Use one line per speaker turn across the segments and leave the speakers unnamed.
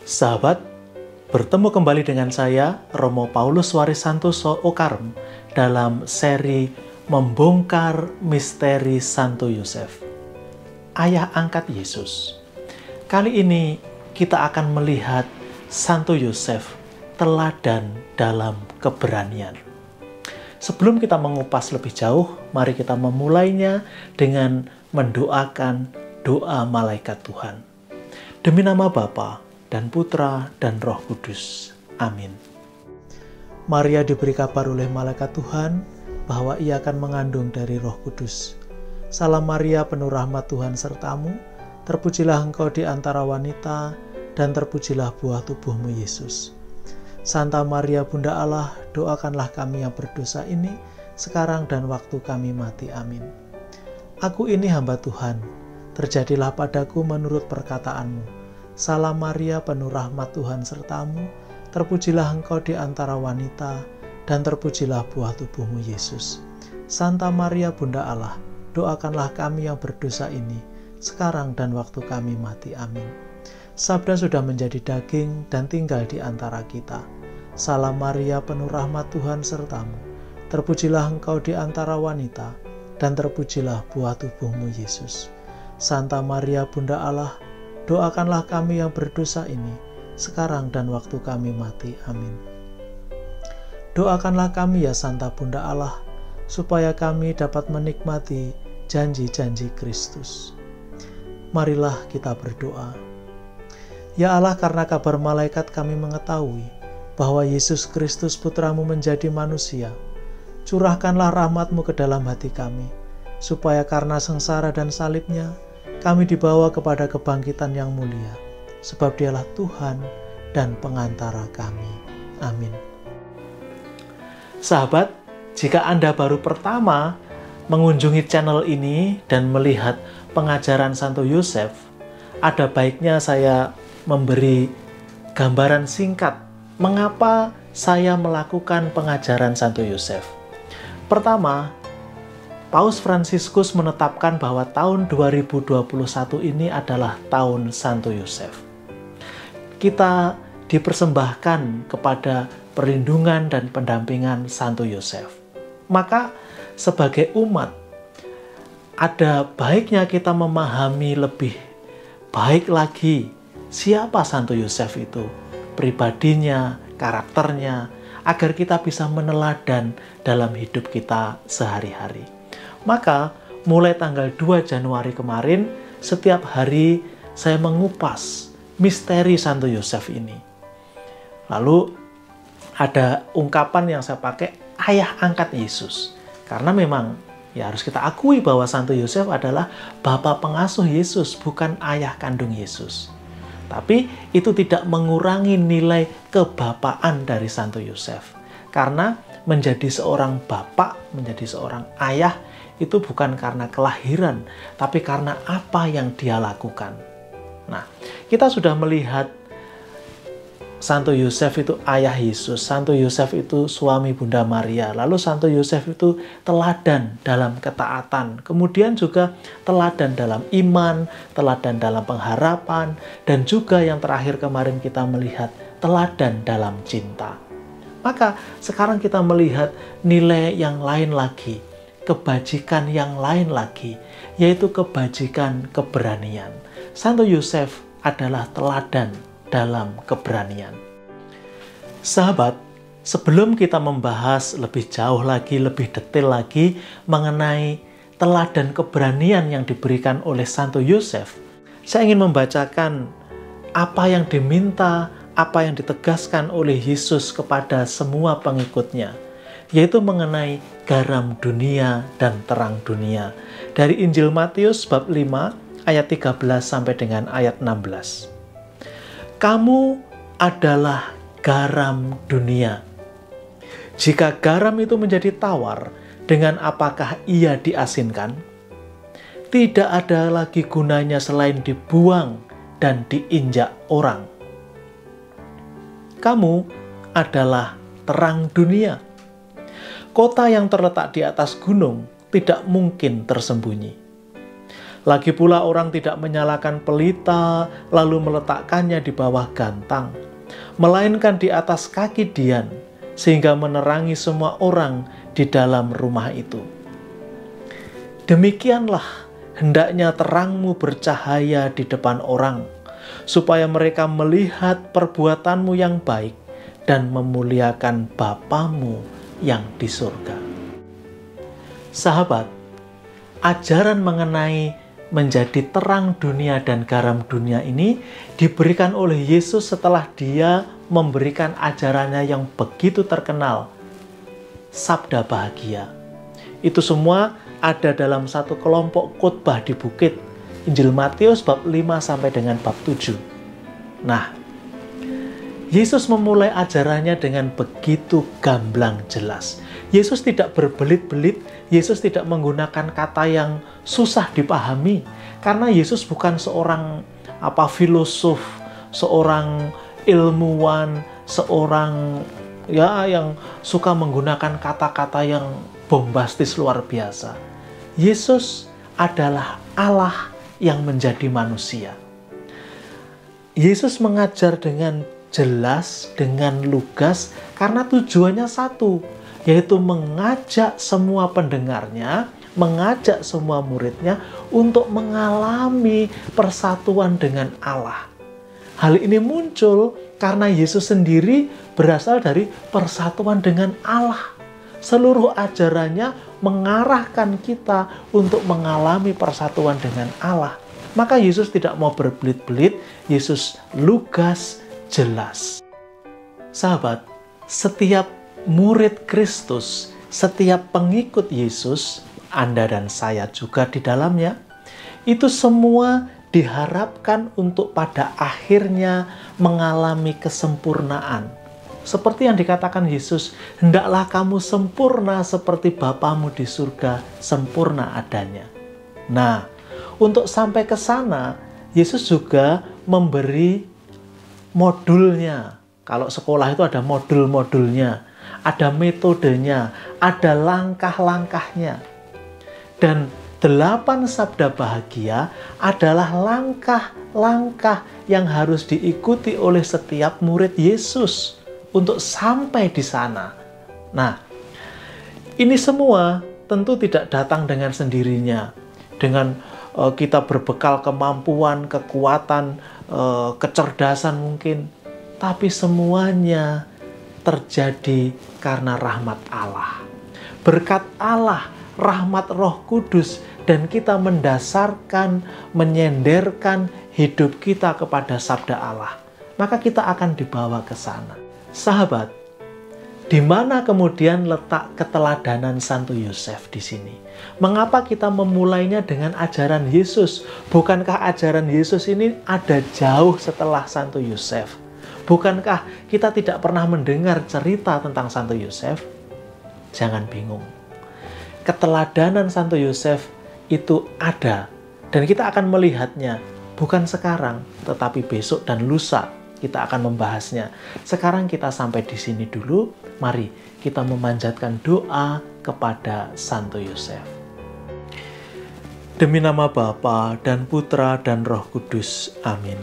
Sahabat, bertemu kembali dengan saya, Romo Paulus Warisantoso Okarm, dalam seri Membongkar Misteri Santo Yosef, Ayah Angkat Yesus. Kali ini kita akan melihat Santo Yosef, teladan dalam keberanian. Sebelum kita mengupas lebih jauh, mari kita memulainya dengan mendoakan doa malaikat Tuhan. Demi nama Bapa dan Putra dan Roh Kudus. Amin. Maria diberi kabar oleh malaikat Tuhan bahwa ia akan mengandung dari Roh Kudus. Salam Maria, penuh rahmat Tuhan sertamu, terpujilah engkau di antara wanita, dan terpujilah buah tubuhmu Yesus. Santa Maria Bunda Allah, doakanlah kami yang berdosa ini, sekarang dan waktu kami mati. Amin. Aku ini hamba Tuhan, terjadilah padaku menurut perkataanmu. Salam Maria, penuh rahmat Tuhan sertamu, terpujilah engkau di antara wanita, dan terpujilah buah tubuhmu Yesus. Santa Maria Bunda Allah, doakanlah kami yang berdosa ini, sekarang dan waktu kami mati. Amin. Sabda sudah menjadi daging dan tinggal di antara kita. Salam Maria, penuh rahmat Tuhan sertamu, terpujilah engkau di antara wanita, dan terpujilah buah tubuhmu Yesus. Santa Maria Bunda Allah, doakanlah kami yang berdosa ini, sekarang dan waktu kami mati. Amin. Doakanlah kami ya Santa Bunda Allah, supaya kami dapat menikmati janji-janji Kristus. Marilah kita berdoa. Ya Allah, karena kabar malaikat kami mengetahui bahwa Yesus Kristus Putramu menjadi manusia, curahkanlah rahmat-Mu ke dalam hati kami, supaya karena sengsara dan salibnya, kami dibawa kepada kebangkitan yang mulia, sebab Dialah Tuhan dan pengantara kami. Amin. Sahabat, jika Anda baru pertama mengunjungi channel ini dan melihat pengajaran Santo Yosef, ada baiknya saya memberi gambaran singkat mengapa saya melakukan pengajaran Santo Yosef. Pertama, Paus Fransiskus menetapkan bahwa tahun 2021 ini adalah tahun Santo Yosef. Kita dipersembahkan kepada perlindungan dan pendampingan Santo Yosef. Maka sebagai umat, ada baiknya kita memahami lebih baik lagi siapa Santo Yosef itu, pribadinya, karakternya, agar kita bisa meneladan dalam hidup kita sehari-hari. Maka mulai tanggal 2 Januari kemarin, setiap hari saya mengupas misteri Santo Yosef ini. Lalu ada ungkapan yang saya pakai, ayah angkat Yesus. Karena memang ya harus kita akui bahwa Santo Yosef adalah bapa pengasuh Yesus, bukan ayah kandung Yesus. Tapi itu tidak mengurangi nilai kebapaan dari Santo Yosef. Karena menjadi seorang bapak, menjadi seorang ayah, itu bukan karena kelahiran, tapi karena apa yang dia lakukan. Nah, kita sudah melihat Santo Yosef itu ayah Yesus, Santo Yosef itu suami Bunda Maria, lalu Santo Yosef itu teladan dalam ketaatan, kemudian juga teladan dalam iman, teladan dalam pengharapan, dan juga yang terakhir kemarin kita melihat teladan dalam cinta. Maka sekarang kita melihat nilai yang lain lagi, kebajikan yang lain lagi, yaitu kebajikan keberanian. Santo Yosef adalah teladan dalam keberanian. Sahabat, sebelum kita membahas lebih jauh lagi, lebih detail lagi mengenai teladan keberanian yang diberikan oleh Santo Yosef, saya ingin membacakan apa yang diminta, apa yang ditegaskan oleh Yesus kepada semua pengikutnya, yaitu mengenai garam dunia dan terang dunia. Dari Injil Matius bab 5 ayat 13 sampai dengan ayat 16. Kamu adalah garam dunia. Jika garam itu menjadi tawar, dengan apakah ia diasinkan? Tidak ada lagi gunanya selain dibuang dan diinjak orang. Kamu adalah terang dunia. Kota yang terletak di atas gunung tidak mungkin tersembunyi. Lagi pula orang tidak menyalakan pelita, lalu meletakkannya di bawah gantang, melainkan di atas kaki dian, sehingga menerangi semua orang di dalam rumah itu. Demikianlah hendaknya terangmu bercahaya di depan orang, supaya mereka melihat perbuatanmu yang baik dan memuliakan Bapamu yang di surga. Sahabat, ajaran mengenai menjadi terang dunia dan garam dunia ini diberikan oleh Yesus setelah dia memberikan ajarannya yang begitu terkenal, Sabda Bahagia. Itu semua ada dalam satu kelompok khotbah di bukit, Injil Matius bab 5 sampai dengan bab 7. Nah, Yesus memulai ajarannya dengan begitu gamblang jelas. Yesus tidak berbelit-belit, Yesus tidak menggunakan kata yang susah dipahami, karena Yesus bukan seorang filosof, seorang ilmuwan, seorang yang suka menggunakan kata-kata yang bombastis luar biasa. Yesus adalah Allah yang menjadi manusia. Yesus mengajar dengan jelas, dengan lugas, karena tujuannya satu, yaitu mengajak semua pendengarnya, mengajak semua muridnya untuk mengalami persatuan dengan Allah. Hal ini muncul karena Yesus sendiri berasal dari persatuan dengan Allah. Seluruh ajarannya mengarahkan kita untuk mengalami persatuan dengan Allah. Maka Yesus tidak mau berbelit-belit, Yesus lugas, jelas. Sahabat, setiap murid Kristus, setiap pengikut Yesus, Anda dan saya juga di dalamnya, itu semua diharapkan untuk pada akhirnya mengalami kesempurnaan. Seperti yang dikatakan Yesus, hendaklah kamu sempurna seperti Bapamu di surga sempurna adanya. Nah, untuk sampai ke sana, Yesus juga memberi modulnya. Kalau sekolah itu ada modul-modulnya, ada metodenya, ada langkah-langkahnya. Dan 8 sabda bahagia adalah langkah-langkah yang harus diikuti oleh setiap murid Yesus untuk sampai di sana. Nah, ini semua tentu tidak datang dengan sendirinya, dengan kita berbekal kemampuan, kekuatan, kecerdasan mungkin, tapi semuanya terjadi karena rahmat Allah. Berkat Allah, rahmat Roh Kudus, dan kita mendasarkan, menyenderkan hidup kita kepada sabda Allah, maka kita akan dibawa ke sana. Sahabat, di mana kemudian letak keteladanan Santo Yosef di sini? Mengapa kita memulainya dengan ajaran Yesus? Bukankah ajaran Yesus ini ada jauh setelah Santo Yosef? Bukankah kita tidak pernah mendengar cerita tentang Santo Yosef? Jangan bingung. Keteladanan Santo Yosef itu ada, dan kita akan melihatnya bukan sekarang, tetapi besok dan lusa kita akan membahasnya. Sekarang kita sampai di sini dulu. Mari kita memanjatkan doa kepada Santo Yosef. Demi nama Bapa dan Putra dan Roh Kudus. Amin.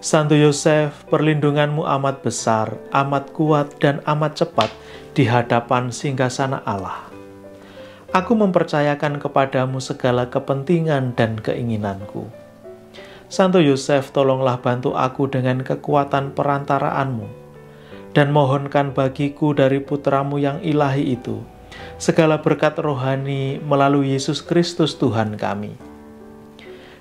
Santo Yosef, perlindunganmu amat besar, amat kuat, dan amat cepat di hadapan singgasana Allah. Aku mempercayakan kepadamu segala kepentingan dan keinginanku. Santo Yosef, tolonglah bantu aku dengan kekuatan perantaraanmu, dan mohonkan bagiku dari putramu yang ilahi itu, segala berkat rohani melalui Yesus Kristus Tuhan kami.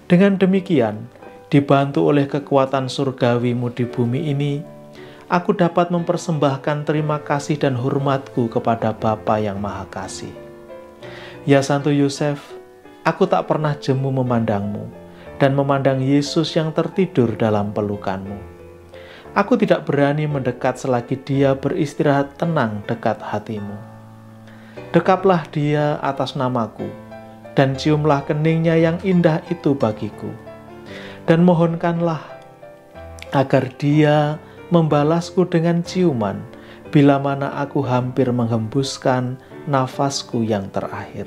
Dengan demikian, dibantu oleh kekuatan surgawimu di bumi ini, aku dapat mempersembahkan terima kasih dan hormatku kepada Bapa yang Maha Kasih. Ya Santo Yosef, aku tak pernah jemu memandangmu dan memandang Yesus yang tertidur dalam pelukanmu. Aku tidak berani mendekat selagi dia beristirahat tenang dekat hatimu. Dekaplah dia atas namaku, dan ciumlah keningnya yang indah itu bagiku. Dan mohonkanlah agar dia membalasku dengan ciuman bila mana aku hampir menghembuskan nafasku yang terakhir.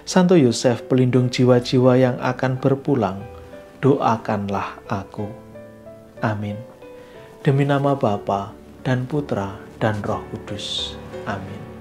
Santo Yosef, pelindung jiwa-jiwa yang akan berpulang, doakanlah aku. Amin. Demi nama Bapa dan Putra dan Roh Kudus. Amin.